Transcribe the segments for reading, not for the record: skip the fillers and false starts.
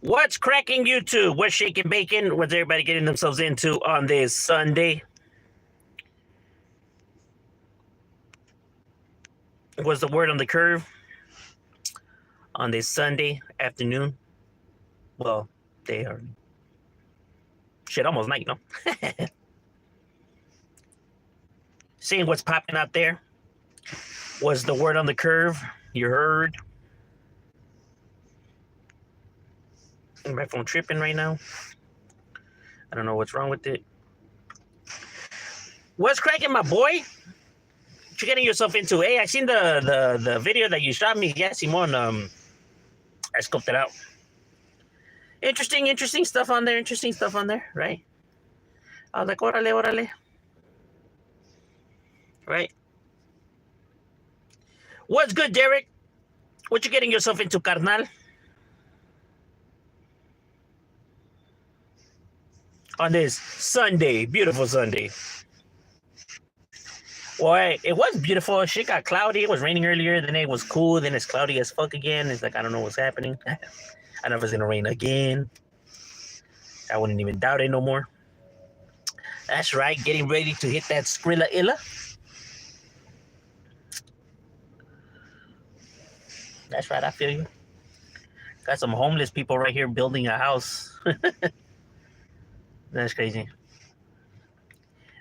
What's cracking YouTube? What's shaking bacon? What's everybody getting themselves into on this Sunday? What's the word on the curve on this Sunday afternoon? Well, they are shit almost night, you know. Seeing what's popping out there. Was the word on the curve? You heard? My phone tripping right now. I don't know what's wrong with it. What's cracking, my boy? What you getting yourself into? Hey, I seen the video that you shot me. Yeah, Simon. I scoped it out. Interesting stuff on there. Interesting stuff on there, right? I was like, orale. Right? What's good, Derek? What you getting yourself into, carnal? On this Sunday, beautiful Sunday. Well, it was beautiful. Shit got cloudy. It was raining earlier. Then it was cool. Then it's cloudy as fuck again. It's like, I don't know what's happening. I don't know if it's going to rain again. I wouldn't even doubt it no more. That's right. Getting ready to hit that Skrilla Illa. That's right. I feel you. Got some homeless people right here building a house. That's crazy.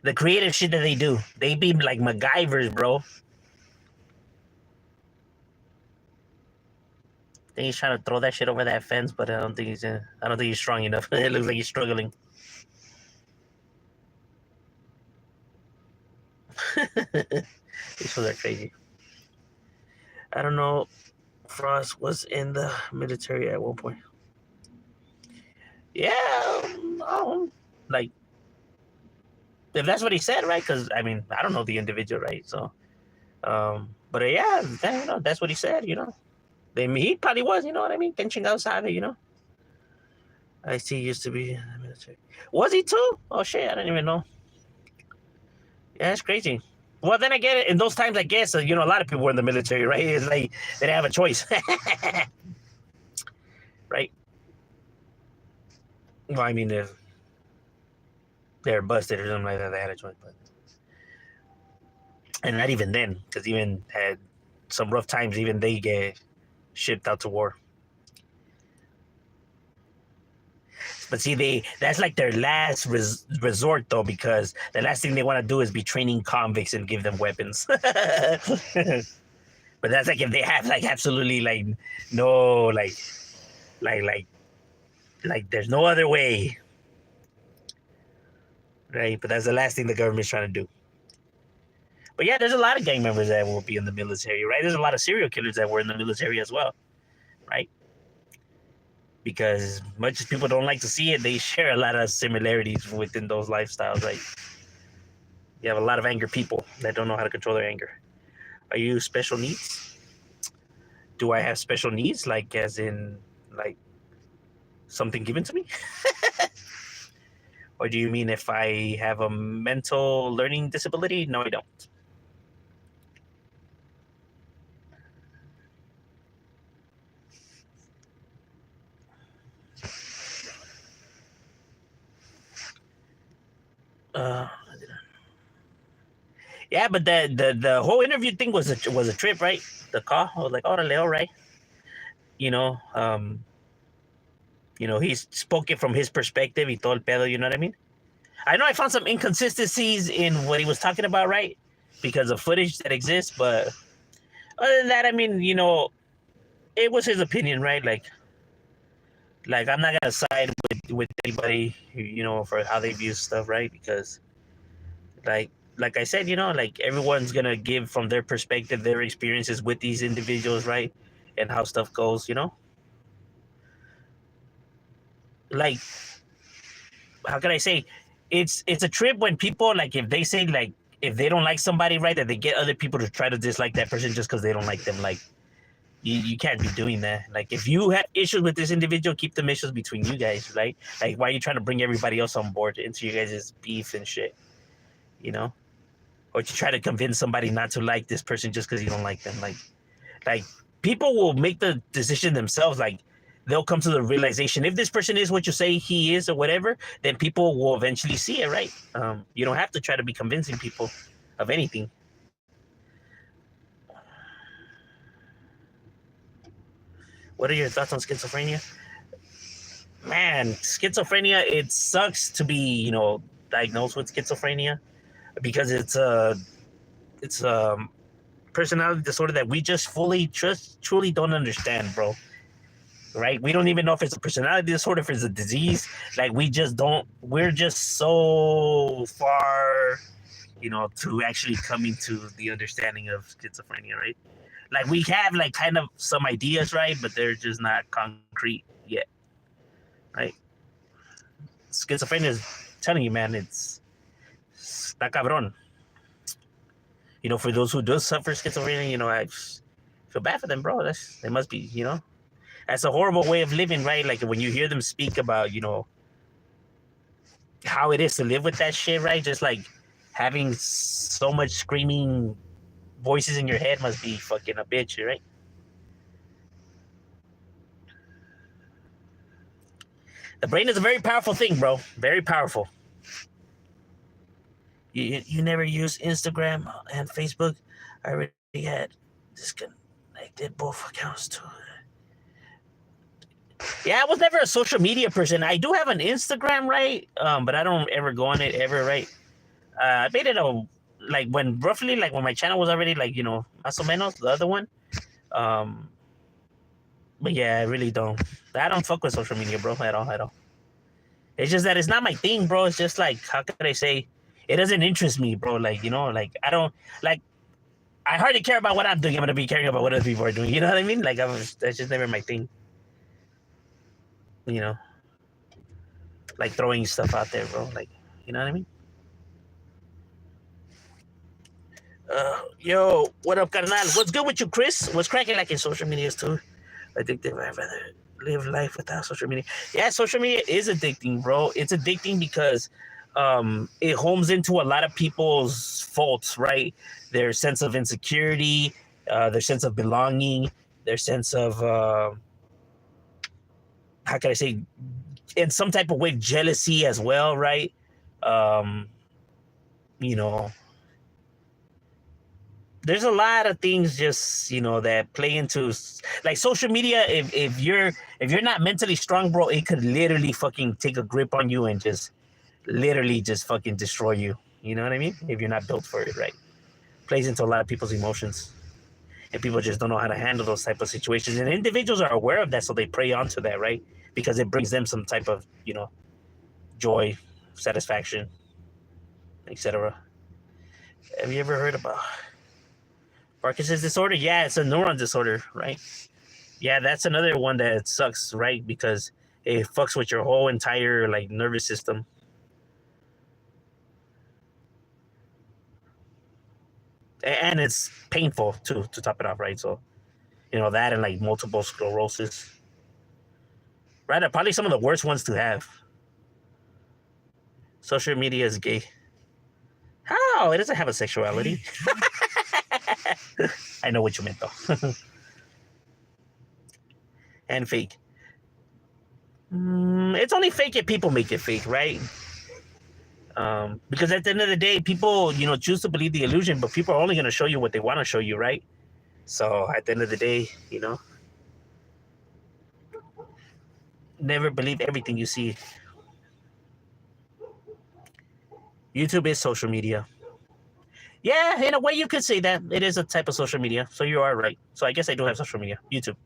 The creative shit that they do. They be like MacGyvers, bro. I think he's trying to throw that shit over that fence, but I don't think he's strong enough. It looks like he's struggling. These fools are crazy. I don't know. Frost was in the military at one point. Yeah, like if that's what he said, right? Because I mean, I don't know the individual, right? So, but yeah, you know, that's what he said. You know, he probably was. You know what I mean? Kenshin outside, you know. I see. He used to be in the military. Was he too? Oh shit, I didn't even know. Yeah, that's crazy. Well, then I get it. In those times, I guess you know a lot of people were in the military, right? It's like they didn't have a choice, right? Well, I mean, if they're busted or something like that, they had a choice, but and not even then, because even had some rough times. Even they get shipped out to war. But see, that's like their last resort though, because the last thing they want to do is be training convicts and give them weapons. But that's like if they have like absolutely like no like there's no other way, right? But that's the last thing the government's trying to do. But yeah, there's a lot of gang members that will be in the military, right? There's a lot of serial killers that were in the military as well, right? Because as much as people don't like to see it, they share a lot of similarities within those lifestyles. Like you have a lot of angry people that don't know how to control their anger. Are you special needs? Do I have special needs? Like as in like something given to me? Or do you mean if I have a mental learning disability? No, I don't. Yeah, but the whole interview thing was a trip, right? The call, I was like, oh, Leo, right? You know, he spoke it from his perspective. He told pedo, you know what I mean? I know I found some inconsistencies in what he was talking about, right? Because of footage that exists, but other than that, I mean, you know, it was his opinion, right? Like I'm not gonna side with anybody, you know, for how they view stuff, right? Because like I said, you know, like everyone's gonna give from their perspective their experiences with these individuals, right? And how stuff goes, you know. Like, how can I say? It's a trip when people like if they say like if they don't like somebody, right, that they get other people to try to dislike that person just because they don't like them. Like you can't be doing that. Like if you have issues with this individual, keep them issues between you guys, right? Like why are you trying to bring everybody else on board into you guys' beef and shit, you know? Or to try to convince somebody not to like this person just because you don't like them. Like people will make the decision themselves. Like they'll come to the realization if this person is what you say he is or whatever, then people will eventually see it, right? You don't have to try to be convincing people of anything. What are your thoughts on schizophrenia? Man, schizophrenia, it sucks to be, diagnosed with schizophrenia because it's a personality disorder that we just truly don't understand, bro. Right? We don't even know if it's a personality disorder, if it's a disease. Like we just don't. We're just so far, to actually coming to the understanding of schizophrenia, right? Like we have like kind of some ideas, right? But they're just not concrete yet, right? Schizophrenia is telling you, man, it's está cabrón. For those who do suffer schizophrenia, I feel bad for them, bro. They must be, that's a horrible way of living, right? Like when you hear them speak about, how it is to live with that shit, right? Just like having so much screaming voices in your head must be fucking a bitch, right? The brain is a very powerful thing, bro. Very powerful. You never use Instagram and Facebook? I already had disconnected both accounts too. Yeah, I was never a social media person. I do have an Instagram, right? But I don't ever go on it ever, right? I made it when my channel was already más o menos the other one. But yeah, I really don't. I don't fuck with social media, bro, at all. It's just that it's not my thing, bro. It's just like, how could I say? It doesn't interest me, bro. I don't like. I hardly care about what I'm doing. I'm gonna be caring about what other people are doing. You know what I mean? That's just never my thing. Like throwing stuff out there, bro. You know what I mean? Yo, what up, carnal? What's good with you, Chris? What's cracking in social medias too? Addictive. I'd rather live life without social media. Yeah, social media is addicting, bro. It's addicting because it homes into a lot of people's faults, right? Their sense of insecurity, their sense of belonging, their sense of how can I say, in some type of way, jealousy as well, right? You know, there's a lot of things just that play into like social media. If you're not mentally strong, bro, it could literally fucking take a grip on you and just literally just fucking destroy you. You know what I mean? If you're not built for it, right? Plays into a lot of people's emotions, and people just don't know how to handle those type of situations. And individuals are aware of that, so they prey onto that, right? Because it brings them some type of joy, satisfaction, etc. Have you ever heard about Parkinson's disorder? Yeah, it's a neuron disorder, right? Yeah, that's another one that sucks, right? Because it fucks with your whole entire nervous system. And it's painful too, to top it off, right? So, that and multiple sclerosis, right? Are probably some of the worst ones to have. Social media is gay. How? It doesn't have a sexuality. I know what you meant though. And fake. It's only fake if people make it fake, right? Because at the end of the day, people, choose to believe the illusion, but people are only going to show you what they want to show you, right? So at the end of the day, never believe everything you see. YouTube is social media. Yeah, in a way you could say that. It is a type of social media. So you are right. So I guess I do have social media. YouTube.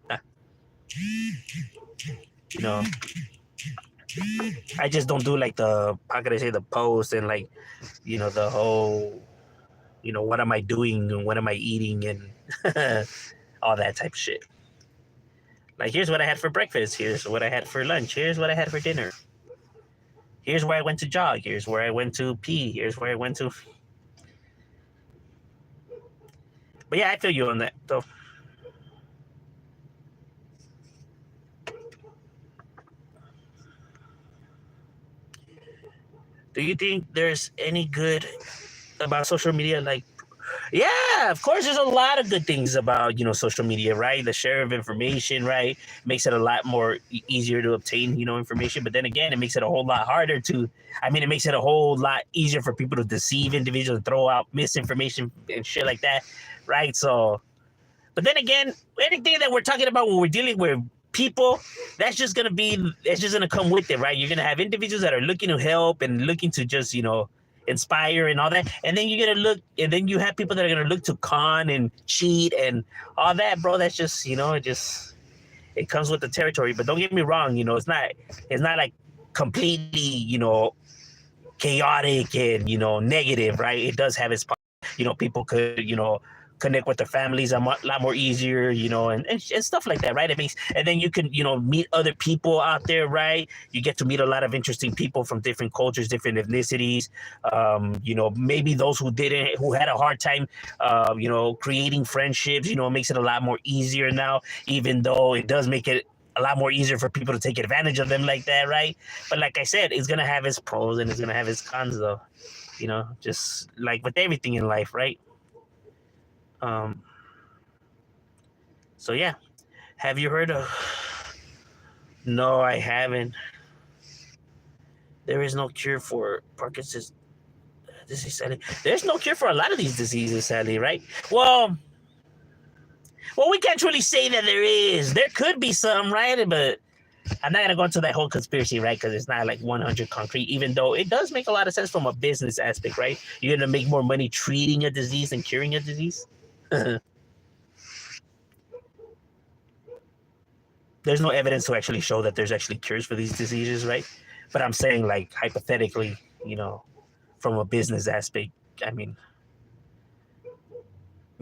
I just don't do how could I say, the post and the whole, what am I doing and what am I eating and all that type of shit. Here's what I had for breakfast. Here's what I had for lunch. Here's what I had for dinner. Here's where I went to jog. Here's where I went to pee. Here's where I went to. But yeah, I feel you on that, though. Do you think there's any good about social media? Yeah, Yeah, of course, there's a lot of good things about social media, right? The share of information, right, makes it a lot more easier to obtain information. But then again, it makes it a whole lot harder to. I mean, it makes it a whole lot easier for people to deceive individuals, and throw out misinformation and shit like that, right? So, but then again, anything that we're talking about when we're dealing with people, that's just gonna come with it, right? You're gonna have individuals that are looking to help and looking to just inspire and all that, and then you have people that are gonna look to con and cheat and all that, bro. That's just it comes with the territory. But don't get me wrong, it's not like completely chaotic and negative, right? It does have its people could connect with their families a lot more easier, and stuff like that, right? And then you can meet other people out there, right? You get to meet a lot of interesting people from different cultures, different ethnicities, maybe those who had a hard time creating friendships. It makes it a lot more easier now, even though it does make it a lot more easier for people to take advantage of them like that, right? But like I said, it's gonna have its pros and it's gonna have its cons, though. Just like with everything in life, right? Um, so yeah, have you heard of? No, I haven't. There is no cure for Parkinson's disease, sadly. There's no cure for a lot of these diseases, sadly, right? Well, we can't really say that there is. There could be some, right? But I'm not gonna go into that whole conspiracy, right? Because it's not like 100 concrete. Even though it does make a lot of sense from a business aspect, right? You're gonna make more money treating a disease than curing a disease. There's no evidence to actually show that there's actually cures for these diseases, right? But I'm saying, like, hypothetically, from a business aspect, I mean,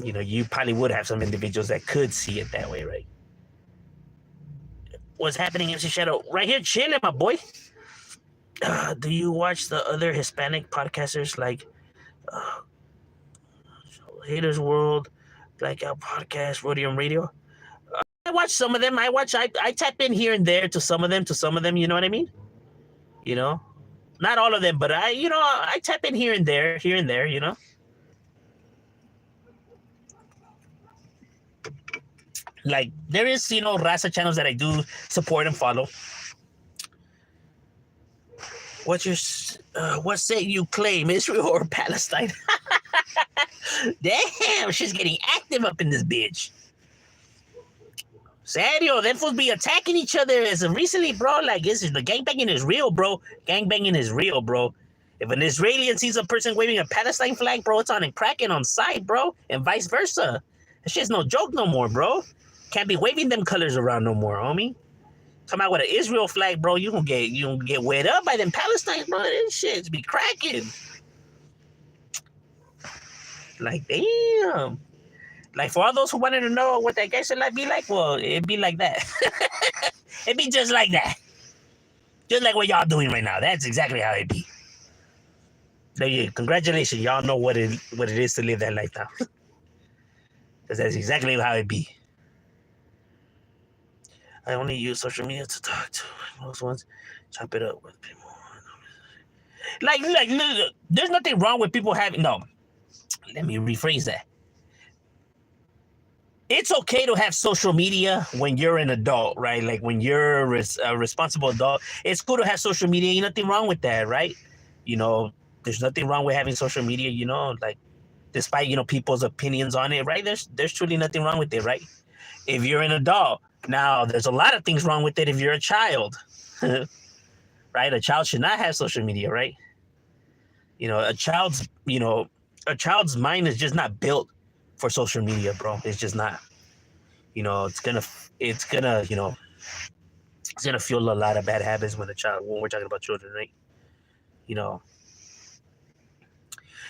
you probably would have some individuals that could see it that way, right? What's happening, MC Shadow? Right here, chilling, my boy. Do you watch the other Hispanic podcasters like Haters World, Blackout Podcast, Rhodium Radio? I watch some of them. I tap in here and there to some of them, you know what I mean? Not all of them, but I tap in here and there. Like there is, Raza channels that I do support and follow. What say you claim, Israel or Palestine? Damn, she's getting active up in this bitch. Serio, them fools be attacking each other as of recently, bro. Like, the gangbanging is real, bro. Gangbanging is real, bro. If an Israeli sees a person waving a Palestine flag, bro, it's on and cracking on sight, bro, and vice versa. That shit's no joke no more, bro. Can't be waving them colors around no more, homie. Come out with an Israel flag, bro. You gonna get wet up by them Palestine, bro. This shit's be cracking. Like, damn. Like, for all those who wanted to know what that gangster life be like, well, it'd be like that. It'd be just like that. Just like what y'all doing right now. That's exactly how it be. So, yeah, congratulations. Y'all know what it is to live that life now. Because that's exactly how it be. I only use social media to talk to those ones. Chop it up with people. Like, there's nothing wrong with people having... No. Let me rephrase that. It's okay to have social media when you're an adult, right? Like when you're a responsible adult, it's cool to have social media. Ain't nothing wrong with that, right? There's nothing wrong with having social media, like despite, people's opinions on it, right? There's truly nothing wrong with it, right? If you're an adult, now there's a lot of things wrong with it if you're a child, right? A child should not have social media, right? A child's mind is just not built for social media, bro. It's just not. It's gonna fuel a lot of bad habits when we're talking about children, right?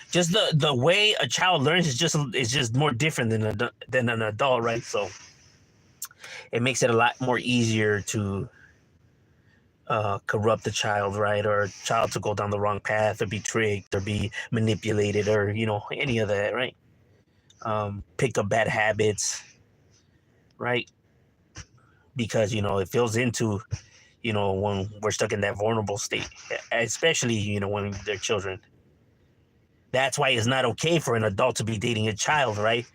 Just the way a child learns is just more different than an adult, right? So it makes it a lot more easier to corrupt the child, right? Or a child to go down the wrong path or be tricked or be manipulated or any of that, right? Pick up bad habits, right? Because it feels into when we're stuck in that vulnerable state, especially when they're children. That's why it's not okay for an adult to be dating a child, right?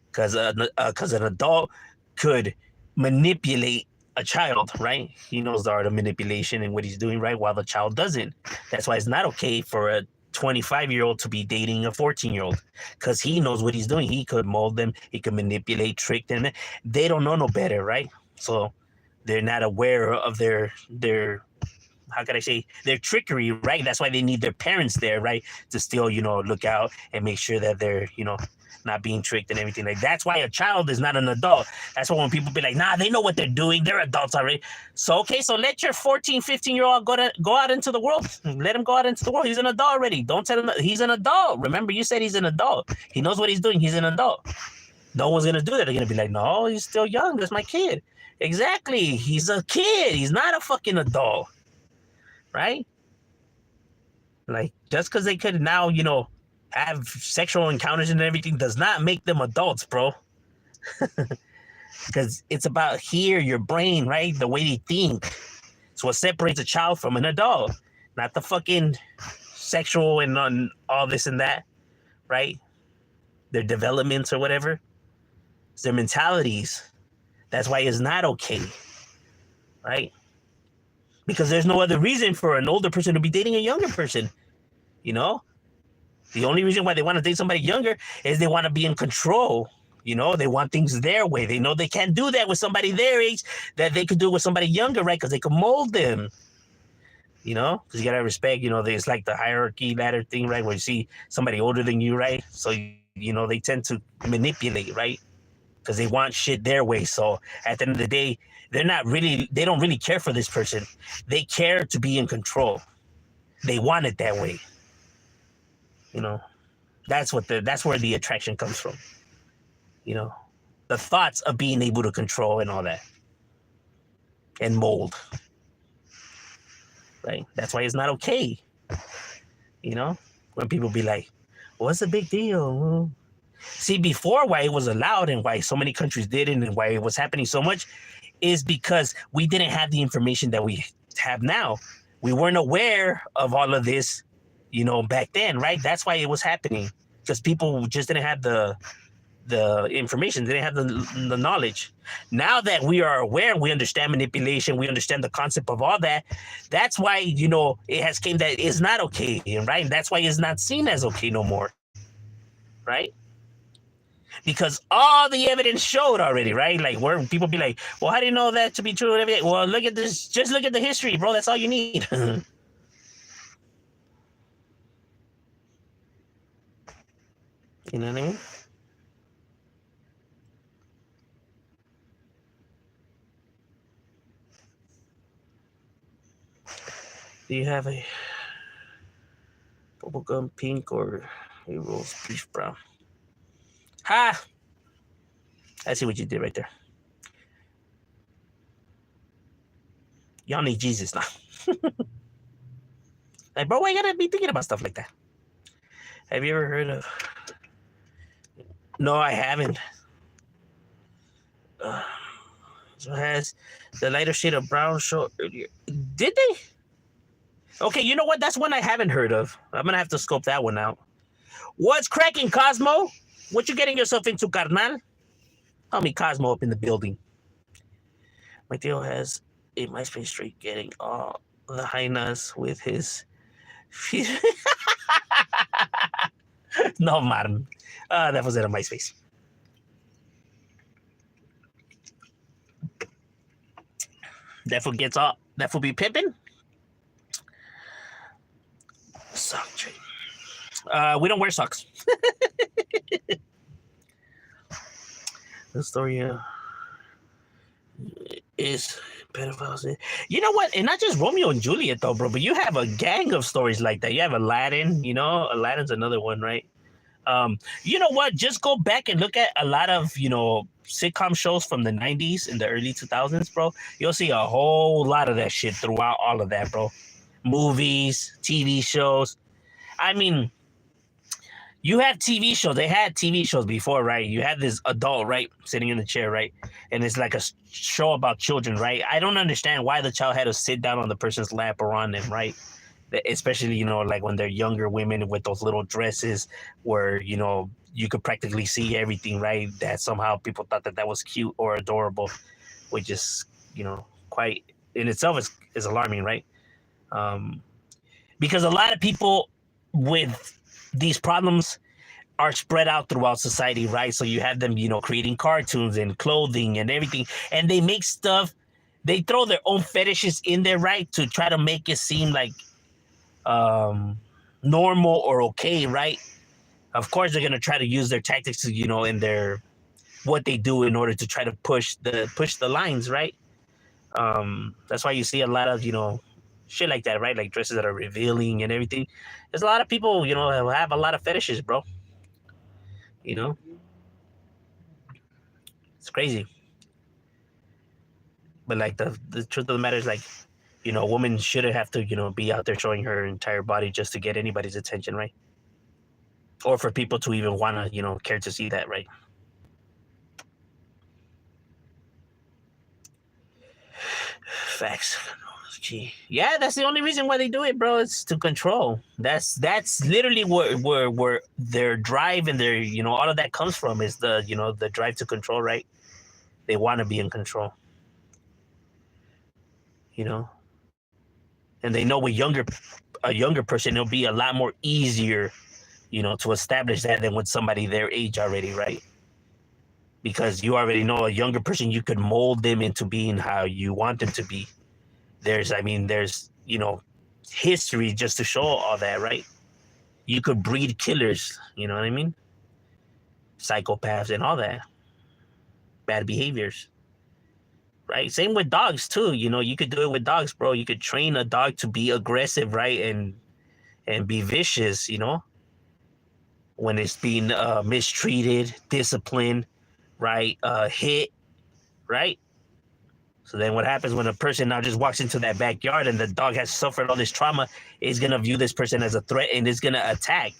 Because an adult could manipulate a child, right? He knows the art of manipulation and what he's doing, right? While the child doesn't. That's why it's not okay for a 25-year-old to be dating a 14-year-old, because he knows what he's doing. He could mold them, he could manipulate, trick them. They don't know no better, right? So they're not aware of their how can I say, their trickery, right? That's why they need their parents there, right? To still, look out and make sure that they're, not being tricked and everything. Like, that's why a child is not an adult. That's why when people be like, nah, they know what they're doing, they're adults already. So okay, so let your 14, 15-year-old go out into the world. Let him go out into the world. He's an adult already. Don't tell him that he's an adult. Remember, you said he's an adult. He knows what he's doing. He's an adult. No one's gonna do that. They're gonna be like, no, he's still young. That's my kid. Exactly. He's a kid. He's not a fucking adult. Right? Like, just because they could now, have sexual encounters and everything does not make them adults, bro. Because it's about your brain, right? The way they think. It's what separates a child from an adult, not the fucking sexual and all this and that, right? Their developments or whatever. It's their mentalities. That's why it's not okay, right? Because there's no other reason for an older person to be dating a younger person, The only reason why they want to date somebody younger is they want to be in control. They want things their way. They know they can't do that with somebody their age that they could do with somebody younger, right? Because they can mold them. Because you got to respect, there's like the hierarchy ladder thing, right? Where you see somebody older than you, right? So, they tend to manipulate, right? Because they want shit their way. So at the end of the day, they don't really care for this person. They care to be in control. They want it that way. That's where the attraction comes from. The thoughts of being able to control and all that. And mold. Right? That's why it's not okay. When people be like, what's the big deal? See, before, why it was allowed and why so many countries did it and why it was happening so much is because we didn't have the information that we have now. We weren't aware of all of this, back then, right? That's why it was happening, because people just didn't have the information. They didn't have the knowledge. Now that we are aware, we understand manipulation, we understand the concept of all that. That's why, it has came that it's not okay, right? That's why it's not seen as okay no more, right? Because all the evidence showed already, right? Like, where people be like, well, how do you know that to be true? Well, look at this. Just look at the history, bro. That's all you need. You know what I mean? Do you have a bubblegum pink or a rose beef brown? Ha! I see what you did right there. Y'all need Jesus now. Like, bro, why you gotta be thinking about stuff like that? Have you ever heard of... No, I haven't. So it has the lighter shade of brown show earlier. Did they? Okay, you know what? That's one I haven't heard of. I'm gonna have to scope that one out. What's cracking, Cosmo? What you getting yourself into, carnal? Call me Cosmo up in the building. My deal has a MySpace streak getting all the hyenas with his... No, man. That was in a MySpace. That fool gets all... That fool be pimping? Sock trade. We don't wear socks. The story is pedophiles. You know what? And not just Romeo and Juliet, though, bro, but you have a gang of stories like that. You have Aladdin, Aladdin's another one, right? You know what? Just go back and look at a lot of, sitcom shows from the 90s and the early 2000s, bro. You'll see a whole lot of that shit throughout all of that, bro. Movies, TV shows. I mean, you have TV shows. They had TV shows before, right? You had this adult, right, sitting in the chair, right? And it's like a show about children, right? I don't understand why the child had to sit down on the person's lap or on them, right? especially like when they're younger women with those little dresses where you could practically see everything, right? That somehow people thought that that was cute or adorable, which is quite in itself is alarming, right? um, because a lot of people with these problems are spread out throughout society, right? So you have them, creating cartoons and clothing and everything, and they make stuff. They throw their own fetishes in there, right, to try to make it seem like um, normal or okay, right? Of course, they're gonna try to use their tactics, to, in their what they do in order to try to push the lines, right? That's why you see a lot of shit like that, right? Like dresses that are revealing and everything. There's a lot of people, have a lot of fetishes, bro. You know, it's crazy. But like the truth of the matter is, like, a woman shouldn't have to be out there showing her entire body just to get anybody's attention, right? Or for people to even want to care to see that, right? Facts. Gee. Yeah, that's the only reason why they do it, bro. It's to control. That's literally where their drive and their all of that comes from, is the drive to control, right? They want to be in control, you know, and they know with a younger person it'll be a lot more easier, to establish that than with somebody their age already, right? Because you already know a younger person, you could mold them into being how you want them to be. There's history just to show all that, right? You could breed killers, you know what I mean? Psychopaths and all that, bad behaviors, right? Same with dogs too. You could do it with dogs, bro. You could train a dog to be aggressive, right, and be vicious, when it's being mistreated, disciplined, right, hit, right. So then what happens when a person now just walks into that backyard and the dog has suffered all this trauma, is going to view this person as a threat and is going to attack,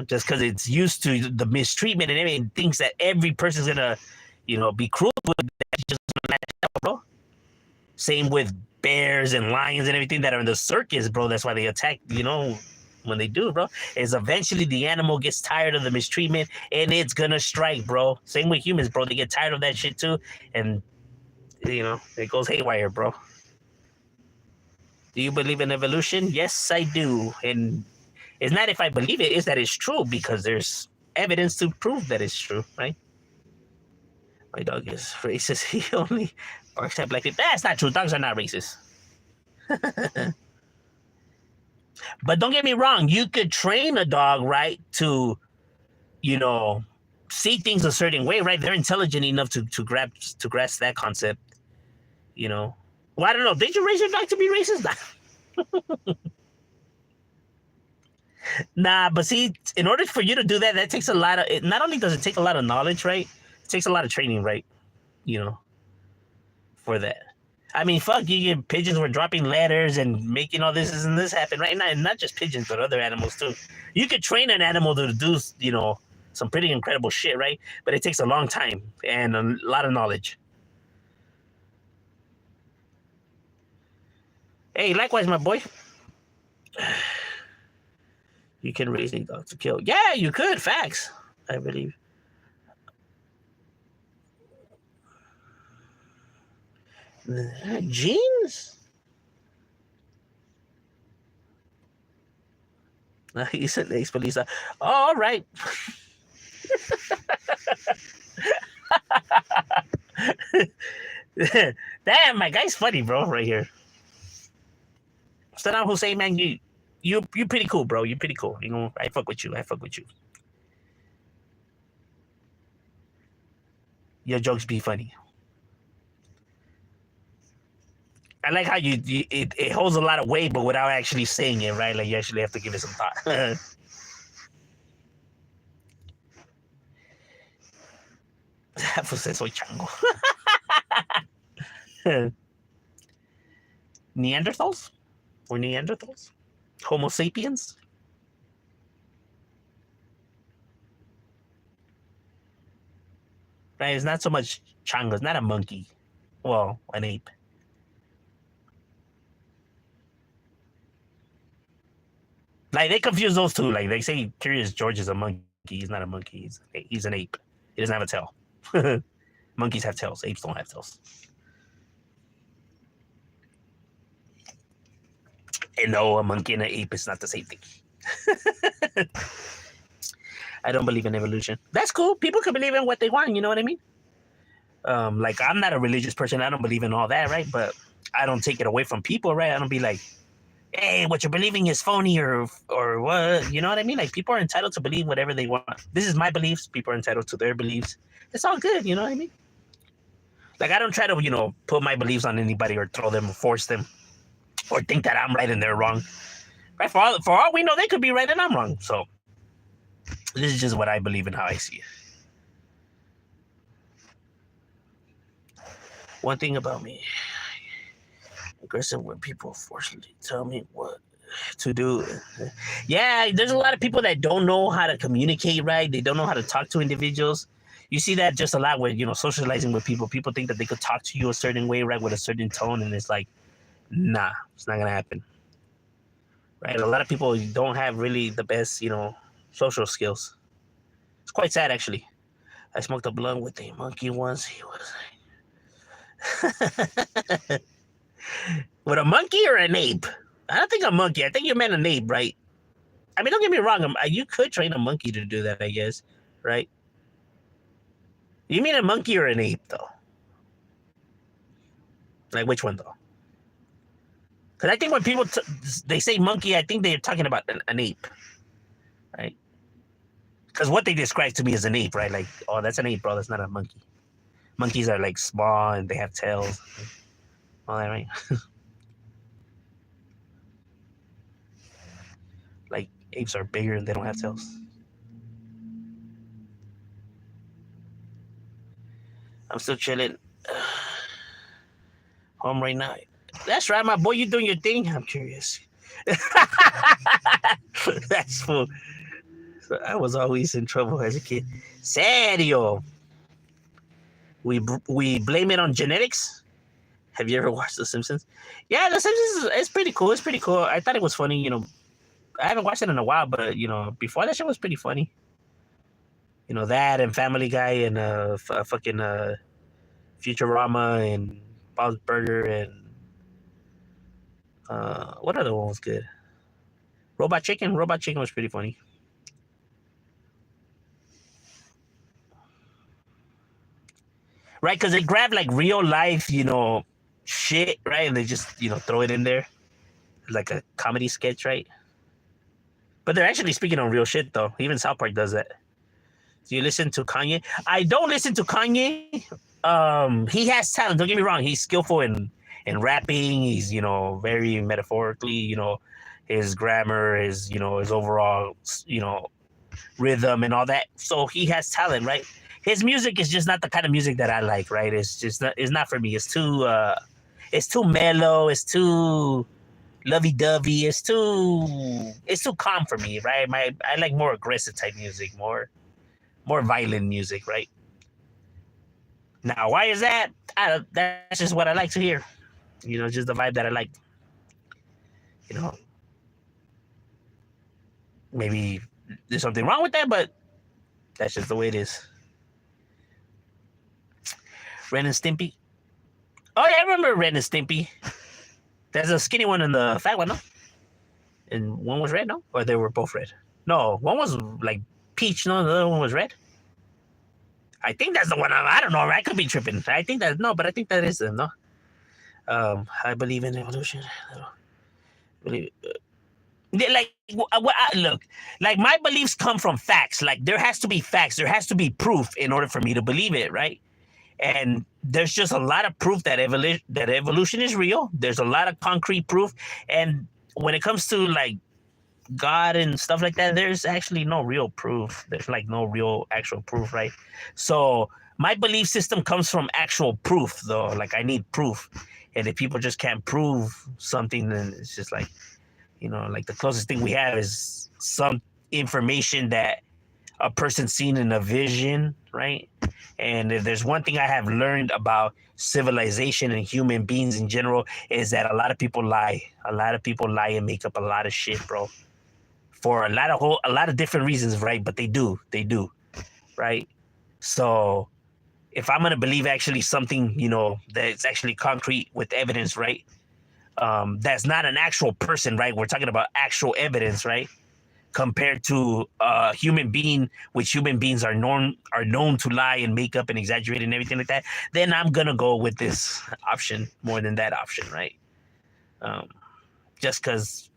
just because it's used to the mistreatment and everything, thinks that every person's going to, be cruel with it. Just bro. Same with bears and lions and everything that are in the circus, bro. That's why they attack, when they do, bro. Is eventually the animal gets tired of the mistreatment and it's going to strike, bro. Same with humans, bro. They get tired of that shit too. And it goes haywire, bro. Do you believe in evolution? Yes, I do. And it's not if I believe it, it's that it's true, because there's evidence to prove that it's true, right? My dog is racist. He only barks at black people. That's not true. Dogs are not racist. But don't get me wrong. You could train a dog, right, to, you know, see things a certain way, right? They're intelligent enough to grasp that concept, you know. Well, I don't know. Did you raise your dog to be racist? Nah, but see, in order for you to do that, that takes a lot of. It not only does it take a lot of knowledge, right? It takes a lot of training, right? You know, for that. I mean, fuck, your pigeons were dropping letters and making all this and this happen, right? Not just pigeons, but other animals too. You could train an animal to do, some pretty incredible shit, right? But it takes a long time and a lot of knowledge. Hey, likewise, my boy. You can raise any dog to kill. Yeah, you could. Facts. I believe. Genes? He's an ex-police. All right. Damn, my guy's funny, bro. Right here. Saddam Hussein, man, you pretty cool, bro. You pretty cool. I fuck with you. I fuck with you. Your jokes be funny. I like how it holds a lot of weight, but without actually saying it, right? Like you actually have to give it some thought. Pues soy chango. Neanderthals? Or Neanderthals? Homo sapiens? Right? It's not so much chango. It's not a monkey. Well, an ape. Like they confuse those two. Like they say Curious George is a monkey. He's not a monkey. He's an ape. He doesn't have a tail. Monkeys have tails. Apes don't have tails. And no, a monkey and an ape is not the same thing. I don't believe in evolution. That's cool. People can believe in what they want. You know what I mean? Like I'm not a religious person. I don't believe in all that, right? But I don't take it away from people, right? I don't be like, hey, what you're believing is phony or what? You know what I mean? Like people are entitled to believe whatever they want. This is my beliefs. People are entitled to their beliefs. It's all good. You know what I mean? Like I don't try to, put my beliefs on anybody or throw them or force them or think that I'm right and they're wrong. Right? For all we know, they could be right and I'm wrong. So this is just what I believe and how I see it. One thing about me, aggressive when people forcefully tell me what to do. Yeah, there's a lot of people that don't know how to communicate, right? They don't know how to talk to individuals. You see that just a lot with, socializing with people. People think that they could talk to you a certain way, right, with a certain tone, and it's like, nah, it's not gonna happen. Right? A lot of people don't have really the best, social skills. It's quite sad, actually. I smoked a blunt with a monkey once. He was with a monkey or an ape? I don't think a monkey. I think you meant an ape, right? I mean, don't get me wrong. You could train a monkey to do that, I guess, right? You mean a monkey or an ape, though? Like, which one, though? Because I think when people they say monkey, I think they're talking about an ape, right? Because what they describe to me is an ape, right? Like, oh, that's an ape, bro. That's not a monkey. Monkeys are like small and they have tails. All that, right? Like apes are bigger and they don't have tails. I'm still chilling. Home right now. That's right, my boy. You doing your thing? I'm curious. That's full. So I was always in trouble as a kid. Serio. We blame it on genetics. Have you ever watched The Simpsons? Yeah, The Simpsons is pretty cool. It's pretty cool. I thought it was funny. I haven't watched it in a while, but before that shit was pretty funny. That and Family Guy and fucking Futurama and Bob's Burger and what other one was good? Robot Chicken. Robot Chicken was pretty funny. Right, because they grab like real life, shit, right, and they just throw it in there like a comedy sketch, right? But they're actually speaking on real shit, though. Even South Park does that. Do you listen to Kanye? I don't listen to Kanye. He has talent. Don't get me wrong. He's skillful in rapping. He's very metaphorically. His grammar, his overall rhythm and all that. So he has talent, right? His music is just not the kind of music that I like, right? It's not for me. It's too mellow. It's too lovey-dovey. It's too calm for me, right? I like more aggressive type music, more violent music, right? Now, why is that? That's just what I like to hear. Just the vibe that I like. Maybe there's something wrong with that, but that's just the way it is. Ren and Stimpy. Oh yeah, I remember Ren and Stimpy. There's a skinny one and the fat one, no? And one was red, no? Or they were both red? No, one was like peach, no? The other one was red? I think that's the one. I don't know. I could be tripping. I think that is them, no? I believe in evolution. Look, like my beliefs come from facts. Like there has to be facts. There has to be proof in order for me to believe it, right? And there's just a lot of proof that evolution is real. There's a lot of concrete proof. And when it comes to like God and stuff like that, there's actually no real proof. There's like no real actual proof, right? So my belief system comes from actual proof, though. Like I need proof. And if people just can't prove something, then it's just like, like the closest thing we have is some information that a person seen in a vision, right? And if there's one thing I have learned about civilization and human beings in general is that a lot of people lie. A lot of people lie and make up a lot of shit, bro. for a lot of different reasons, right? But they do, right? So if I'm gonna believe actually something, that's actually concrete with evidence, right? That's not an actual person, right? We're talking about actual evidence, right? Compared to a human being, which human beings are known to lie and make up and exaggerate and everything like that, then I'm gonna go with this option more than that option, right? Just because,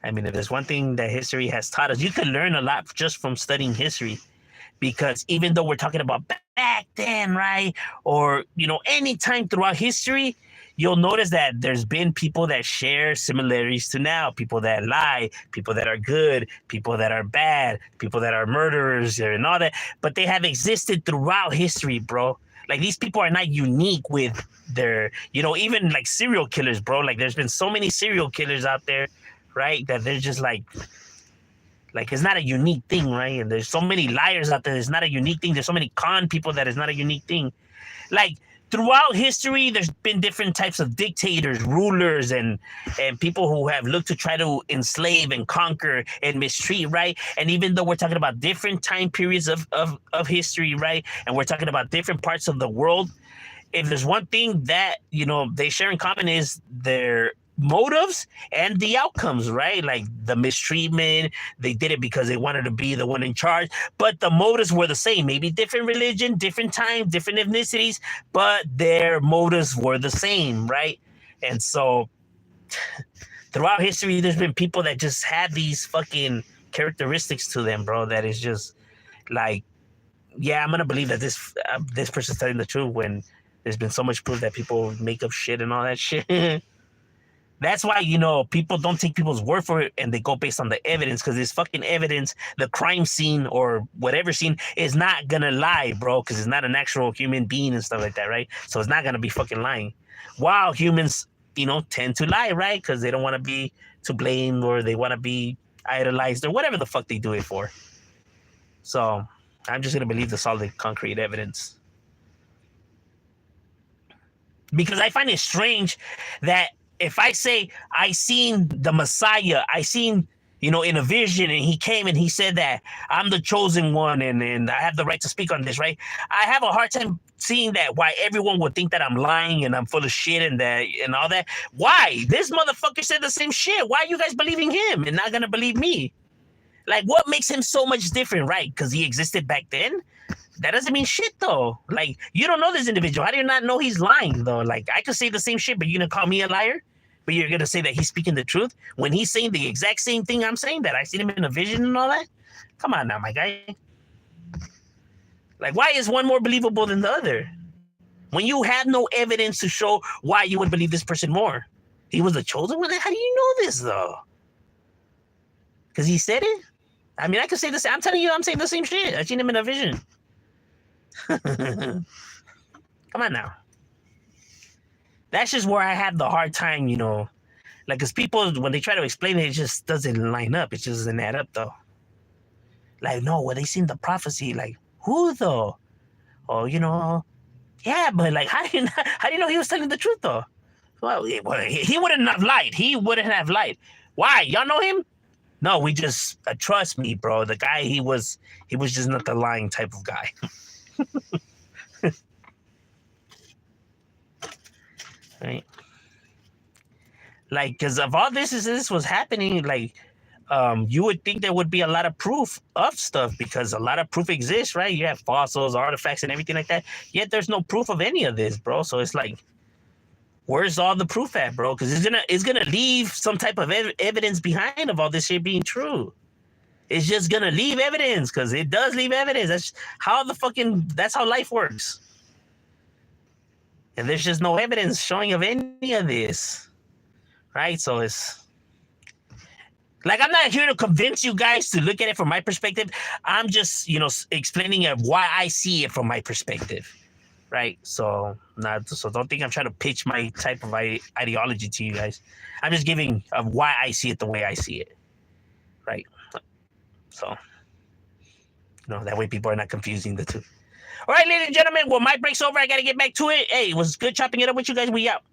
I mean, if there's one thing that history has taught us, you can learn a lot just from studying history. Because even though we're talking about back then, right, or any time throughout history, you'll notice that there's been people that share similarities to now, people that lie, people that are good, people that are bad, people that are murderers and all that, but they have existed throughout history, bro. Like, these people are not unique with their, even like serial killers, bro. Like, there's been so many serial killers out there, right, that they're just like it's not a unique thing, right? And there's so many liars out there. It's not a unique thing. There's so many con people that it's not a unique thing. Like, throughout history, there's been different types of dictators, rulers, and people who have looked to try to enslave and conquer and mistreat, right? And even though we're talking about different time periods of history, right? And we're talking about different parts of the world, if there's one thing that, they share in common is their motives and the outcomes, right? Like, the mistreatment, they did it because they wanted to be the one in charge, but the motives were the same. Maybe different religion, different time, different ethnicities, but their motives were the same, right? And so throughout history, there's been people that just had these fucking characteristics to them, bro, that is just like, yeah, I'm gonna believe that this person's telling the truth when there's been so much proof that people make up shit and all that shit. That's why, people don't take people's word for it and they go based on the evidence, because this fucking evidence, the crime scene or whatever scene, is not gonna lie, bro, because it's not an actual human being and stuff like that, right? So it's not gonna be fucking lying. While humans, tend to lie, right? Because they don't want to be to blame, or they want to be idolized, or whatever the fuck they do it for. So I'm just gonna believe the solid, concrete evidence. Because I find it strange that if I say I seen the Messiah, I seen, in a vision, and he came and he said that I'm the chosen one and I have the right to speak on this, right? I have a hard time seeing that, why everyone would think that I'm lying and I'm full of shit and all that. Why? This motherfucker said the same shit. Why are you guys believing him and not gonna believe me? Like, what makes him so much different, right? Because he existed back then? That doesn't mean shit, though. Like, you don't know this individual. How do you not know he's lying, though? Like, I could say the same shit, but you're going to call me a liar? But you're going to say that he's speaking the truth when he's saying the exact same thing I'm saying, that I seen him in a vision and all that? Come on now, my guy. Like, why is one more believable than the other? When you have no evidence to show why you would believe this person more. He was the chosen one? How do you know this, though? Because he said it? I mean, I could say the same. I'm telling you, I'm saying the same shit. I seen him in a vision. Come on now. That's just where I have the hard time, like, because people, when they try to explain it, it just doesn't line up. It just doesn't add up, though. Like, no, well, they seen the prophecy. Like, who, though? Oh, yeah, but, like, how do you know he was telling the truth, though? Well, he wouldn't have lied. He wouldn't have lied. Why? Y'all know him? No, we just, trust me, bro. The guy, he was just not the lying type of guy. Right? Like, because of all this was happening, like, you would think there would be a lot of proof of stuff, because a lot of proof exists, right? You have fossils, artifacts, and everything like that. Yet there's no proof of any of this, bro. So it's like, where's all the proof at, bro? Because it's gonna leave some type of evidence behind of all this shit being true. It's just gonna leave evidence, because it does leave evidence. That's how life works. And there's just no evidence showing of any of this, right? So it's like, I'm not here to convince you guys to look at it from my perspective. I'm just, explaining why I see it from my perspective, right? So don't think I'm trying to pitch my type of ideology to you guys. I'm just giving why I see it the way I see it, right? So, that way people are not confusing the two. All right, ladies and gentlemen, well, my break's over. I got to get back to it. Hey, it was good chopping it up with you guys. We out.